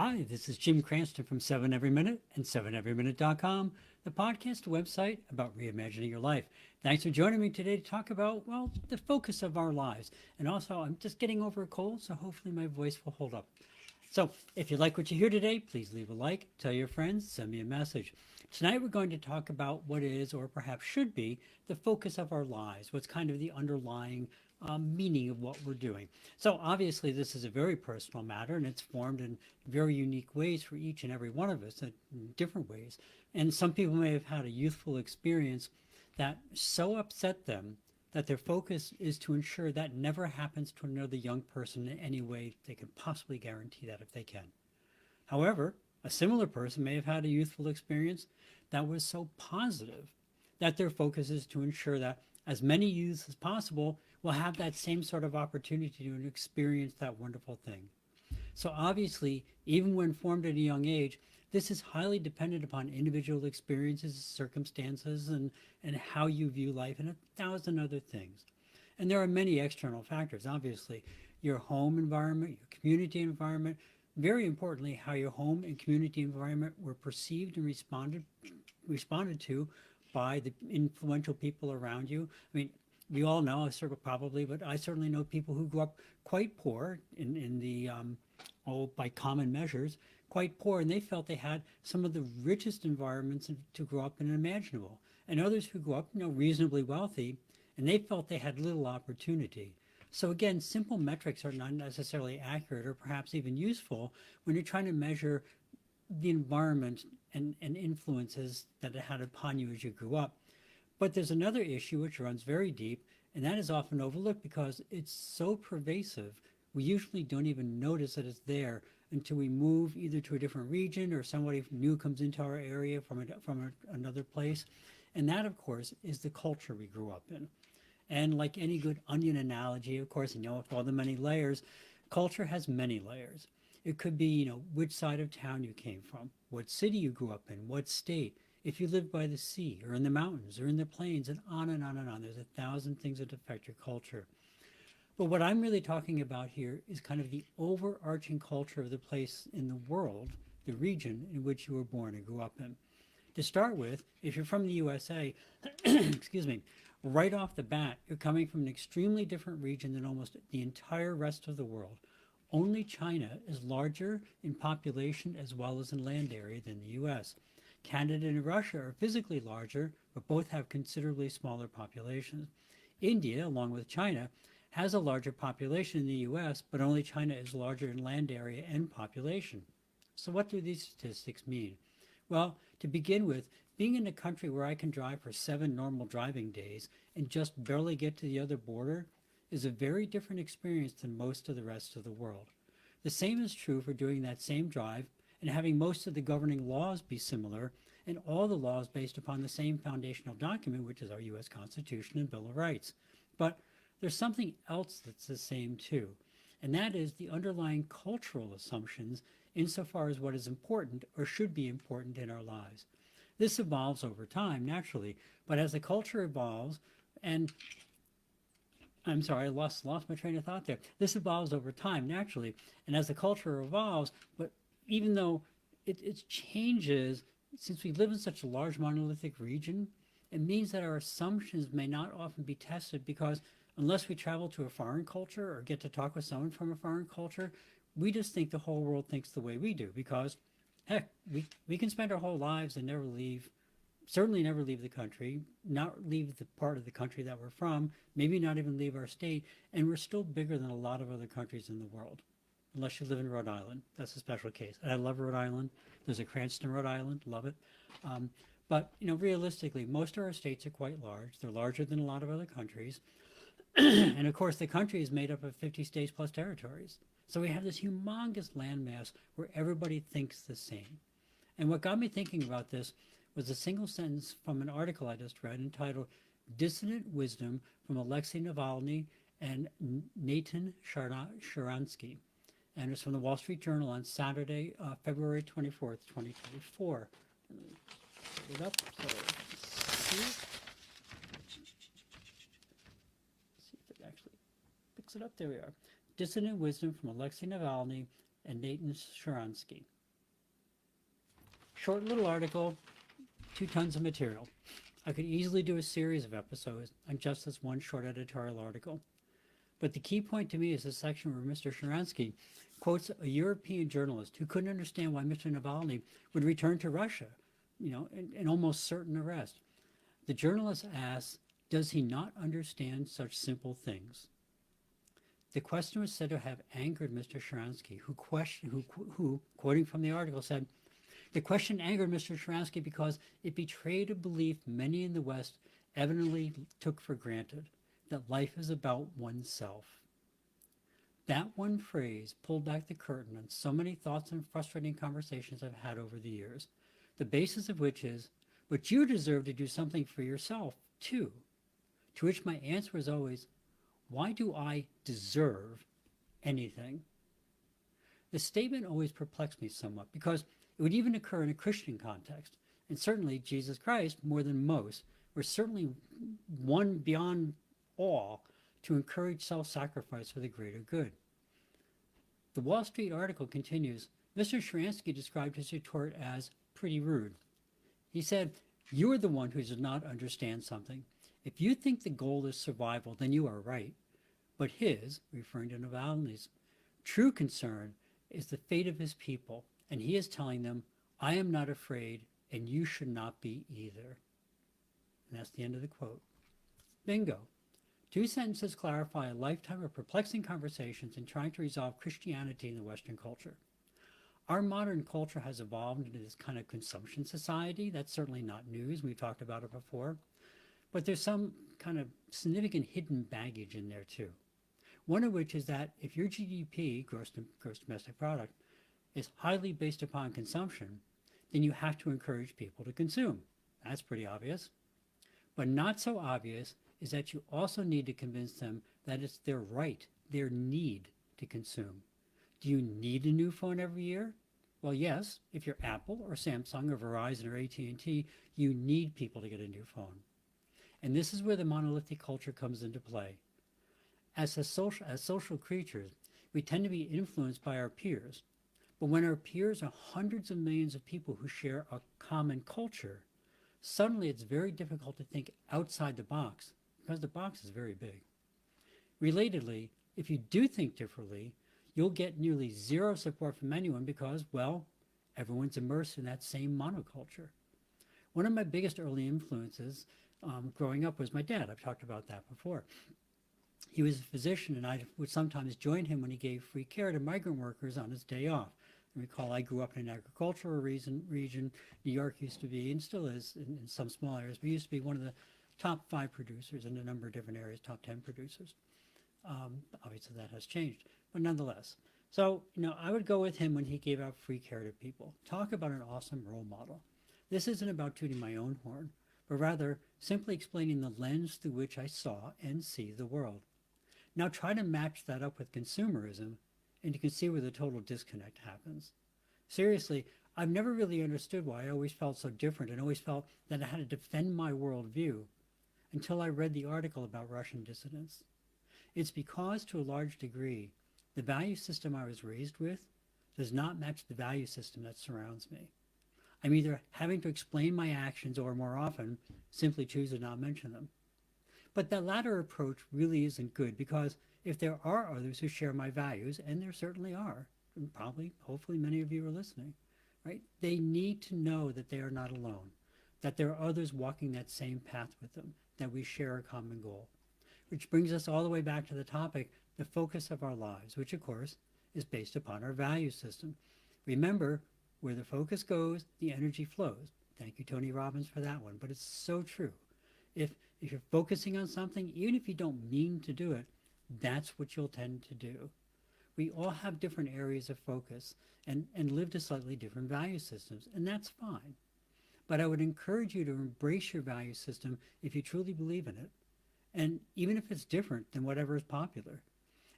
Hi, this is Jim Cranston from 7 Every Minute and 7everyminute.com, the podcast website about reimagining your life. Thanks for joining me today to talk about, well, the focus of our lives. And also, I'm just getting over a cold, so hopefully my voice will hold up. So, if you like what you hear today, please leave a like, tell your friends, send me a message. Tonight, we're going to talk about what is, or perhaps should be, the focus of our lives, what's kind of the underlying meaning of what we're doing. So, obviously, this is a very personal matter, and it's formed in very unique ways for each and every one of us, in different ways. And some people may have had a youthful experience that so upset them that their focus is to ensure that never happens to another young person in any way they can possibly guarantee that if they can. However, a similar person may have had a youthful experience that was so positive that their focus is to ensure that as many youths as possible will have that same sort of opportunity to experience that wonderful thing. So obviously, even when formed at a young age, this is highly dependent upon individual experiences, circumstances, and how you view life and a thousand other things. And there are many external factors, obviously. Your home environment, your community environment, very importantly, how your home and community environment were perceived and responded to by the influential people around you. I mean, we all know, probably, but I certainly know people who grew up quite poor in the by common measures, quite poor, and they felt they had some of the richest environments to grow up in imaginable. And others who grew up, reasonably wealthy, and they felt they had little opportunity. So again, simple metrics are not necessarily accurate or perhaps even useful when you're trying to measure the environment and influences that it had upon you as you grew up. But there's another issue which runs very deep, and that is often overlooked because it's so pervasive. We usually don't even notice that it's there until we move either to a different region or somebody new comes into our area from another place. And that, of course, is the culture we grew up in. And like any good onion analogy, of course, with all the many layers, culture has many layers. It could be, which side of town you came from, what city you grew up in, what state, if you live by the sea or in the mountains or in the plains, and on and on and on. There's a thousand things that affect your culture. But what I'm really talking about here is kind of the overarching culture of the place in the world, the region in which you were born and grew up in. To start with, if you're from the USA, excuse me, right off the bat, you're coming from an extremely different region than almost the entire rest of the world. Only China is larger in population as well as in land area than the US. Canada and Russia are physically larger, but both have considerably smaller populations. India, along with China, has a larger population in the US, but only China is larger in land area and population. So what do these statistics mean? Well, to begin with, being in a country where I can drive for 7 normal driving days and just barely get to the other border is a very different experience than most of the rest of the world. The same is true for doing that same drive and having most of the governing laws be similar and all the laws based upon the same foundational document, which is our U.S. Constitution and Bill of Rights. But there's something else that's the same too, and that is the underlying cultural assumptions insofar as what is important or should be important in our lives. This evolves over time, naturally, but as the culture evolves, and I'm sorry, I lost my train of thought there. This evolves over time, naturally, and as the culture evolves, but even though it changes, since we live in such a large monolithic region, it means that our assumptions may not often be tested because unless we travel to a foreign culture or get to talk with someone from a foreign culture, we just think the whole world thinks the way we do because, heck, we can spend our whole lives and never leave, certainly never leave the country, not leave the part of the country that we're from, maybe not even leave our state, and we're still bigger than a lot of other countries in the world. Unless you live in Rhode Island. That's a special case. And I love Rhode Island. There's a Cranston, Rhode Island. Love it. But, realistically, most of our states are quite large. They're larger than a lot of other countries. And, of course, the country is made up of 50 states plus territories. So we have this humongous landmass where everybody thinks the same. And what got me thinking about this was a single sentence from an article I just read entitled Dissonant Wisdom from Alexei Navalny and Natan Sharansky. And it's from the Wall Street Journal on Saturday, February 24th, 2024. Put it up. So, see if it actually picks it up. There we are. Dissonant Wisdom from Alexei Navalny, and Nathan Sharansky. Short little article, 2 tons of material. I could easily do a series of episodes on just this one short editorial article. But the key point to me is the section where Mr. Sharansky quotes a European journalist who couldn't understand why Mr. Navalny would return to Russia, in almost certain arrest. The journalist asks, does he not understand such simple things? The question was said to have angered Mr. Sharansky, who, quoting from the article, said, the question angered Mr. Sharansky because it betrayed a belief many in the West evidently took for granted, that life is about oneself. That one phrase pulled back the curtain on so many thoughts and frustrating conversations I've had over the years, the basis of which is, but you deserve to do something for yourself, too. To which my answer is always, why do I deserve anything? The statement always perplexed me somewhat because it would even occur in a Christian context, and certainly Jesus Christ, more than most, were certainly one beyond all to encourage self-sacrifice for the greater good. The Wall Street article continues, Mr. Sharansky described his retort as pretty rude. He said, you are the one who does not understand something. If you think the goal is survival, then you are right. But his, referring to Navalny's, true concern is the fate of his people, and he is telling them, I am not afraid, and you should not be either. And that's the end of the quote. Bingo. 2 sentences clarify a lifetime of perplexing conversations in trying to resolve Christianity in the Western culture. Our modern culture has evolved into this kind of consumption society. That's certainly not news. We've talked about it before. But there's some kind of significant hidden baggage in there too. One of which is that if your GDP, gross domestic product, is highly based upon consumption, then you have to encourage people to consume. That's pretty obvious. But not so obvious is that you also need to convince them that it's their right, their need to consume. Do you need a new phone every year? Well, yes, if you're Apple or Samsung or Verizon or AT&T, you need people to get a new phone. And this is where the monolithic culture comes into play. As social creatures, we tend to be influenced by our peers. But when our peers are hundreds of millions of people who share a common culture, suddenly it's very difficult to think outside the box because the box is very big. Relatedly, if you do think differently, you'll get nearly zero support from anyone because, well, everyone's immersed in that same monoculture. One of my biggest early influences growing up was my dad. I've talked about that before. He was a physician, and I would sometimes join him when he gave free care to migrant workers on his day off. I recall I grew up in an agricultural region. New York used to be, and still is in some small areas, but used to be one of the top 5 producers in a number of different areas, top 10 producers. Obviously that has changed, but nonetheless. So, I would go with him when he gave out free care to people. Talk about an awesome role model. This isn't about tooting my own horn, but rather simply explaining the lens through which I saw and see the world. Now try to match that up with consumerism, and you can see where the total disconnect happens. Seriously, I've never really understood why I always felt so different and always felt that I had to defend my worldview until I read the article about Russian dissidents. It's because, to a large degree, the value system I was raised with does not match the value system that surrounds me. I'm either having to explain my actions or, more often, simply choose to not mention them. But that latter approach really isn't good because if there are others who share my values, and there certainly are, and probably, hopefully many of you are listening, right? They need to know that they are not alone, that there are others walking that same path with them, that we share a common goal. Which brings us all the way back to the topic, the focus of our lives, which of course is based upon our value system. Remember, where the focus goes, the energy flows. Thank you, Tony Robbins, for that one, but it's so true. If you're focusing on something, even if you don't mean to do it, that's what you'll tend to do. We all have different areas of focus and live to slightly different value systems, and that's fine. But I would encourage you to embrace your value system if you truly believe in it, and even if it's different than whatever is popular.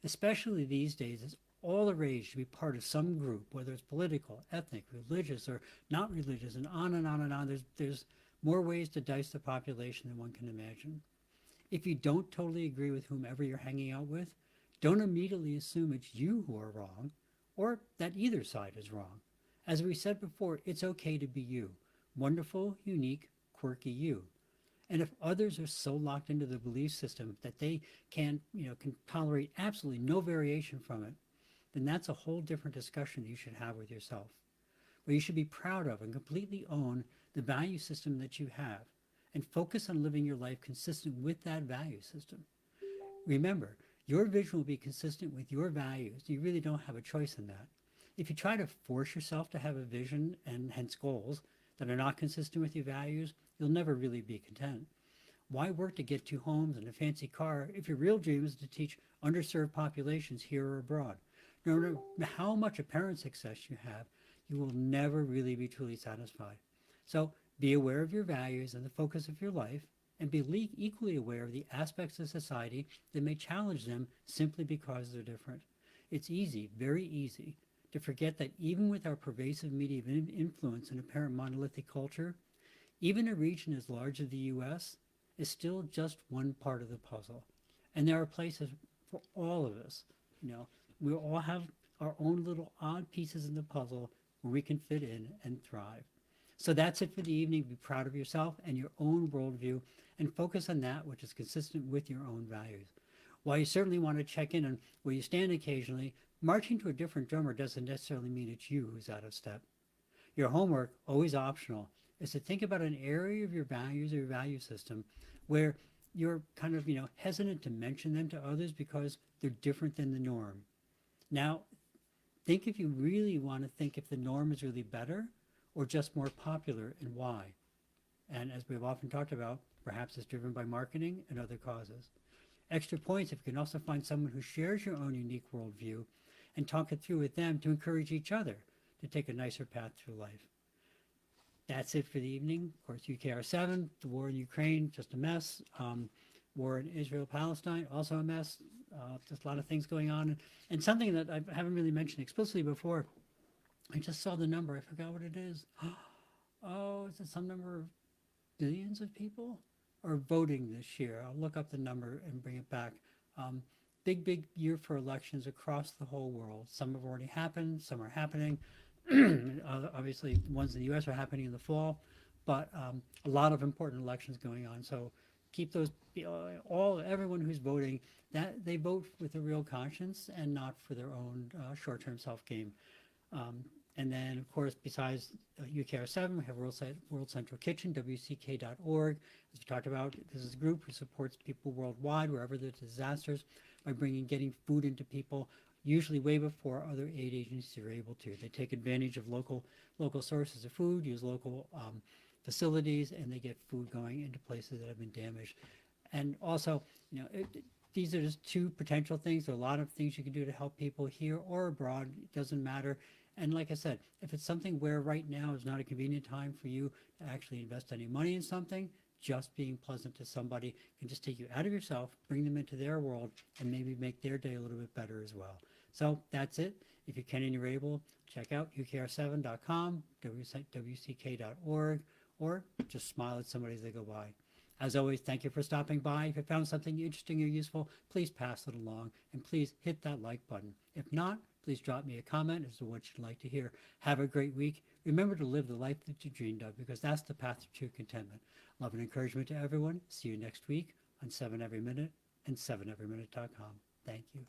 Especially these days, it's all the rage to be part of some group, whether it's political, ethnic, religious, or not religious, and on and on and on. There's more ways to dice the population than one can imagine. If you don't totally agree with whomever you're hanging out with, don't immediately assume it's you who are wrong or that either side is wrong. As we said before, it's okay to be you. Wonderful, unique, quirky you. And if others are so locked into the belief system that they can tolerate absolutely no variation from it, then that's a whole different discussion you should have with yourself, where you should be proud of and completely own the value system that you have and focus on living your life consistent with that value system. Remember, your vision will be consistent with your values. You really don't have a choice in that. If you try to force yourself to have a vision and hence goals that are not consistent with your values, you'll never really be content. Why work to get 2 homes and a fancy car if your real dream is to teach underserved populations here or abroad? No matter how much apparent success you have, you will never really be truly satisfied. So be aware of your values and the focus of your life, and be equally aware of the aspects of society that may challenge them simply because they're different. It's easy, very easy, to forget that even with our pervasive media influence and apparent monolithic culture, even a region as large as the US is still just one part of the puzzle. And there are places for all of us. We all have our own little odd pieces in the puzzle where we can fit in and thrive. So that's it for the evening. Be proud of yourself and your own worldview and focus on that which is consistent with your own values. While you certainly want to check in on where you stand occasionally, marching to a different drummer doesn't necessarily mean it's you who's out of step. Your homework, always optional, is to think about an area of your values or your value system where you're kind of, hesitant to mention them to others because they're different than the norm. Now, think if you really want to think if the norm is really better or just more popular and why. And as we've often talked about, perhaps it's driven by marketing and other causes. Extra points if you can also find someone who shares your own unique worldview and talk it through with them to encourage each other to take a nicer path through life. That's it for the evening. Of course, UKR7, the war in Ukraine, just a mess. War in Israel-Palestine, also a mess. Just a lot of things going on. And something that I haven't really mentioned explicitly before, I just saw the number. I forgot what it is. Oh, is it some number of billions of people are voting this year? I'll look up the number and bring it back. Big year for elections across the whole world. Some have already happened. Some are happening. Obviously, the ones in the U.S. are happening in the fall, but a lot of important elections going on. So keep those, everyone who's voting, that they vote with a real conscience and not for their own short-term self-gain. And then, of course, besides UKR7, we have World Central Kitchen, WCK.org. As we talked about, this is a group who supports people worldwide, wherever there's disasters, by getting food into people, usually way before other aid agencies are able to. They take advantage of local sources of food, use local facilities, and they get food going into places that have been damaged. And also, these are just two potential things. There are a lot of things you can do to help people here or abroad. It doesn't matter. And like I said, if it's something where right now is not a convenient time for you to actually invest any money in something, just being pleasant to somebody can just take you out of yourself, bring them into their world, and maybe make their day a little bit better as well. So that's it. If you can and you're able, check out ukr7.com, wck.org, or just smile at somebody as they go by. As always, thank you for stopping by. If you found something interesting or useful, please pass it along, and please hit that like button. If not, please drop me a comment as to what you'd like to hear. Have a great week. Remember to live the life that you dreamed of, because that's the path to true contentment. Love and encouragement to everyone. See you next week on 7 Every Minute and 7everyminute.com. Thank you.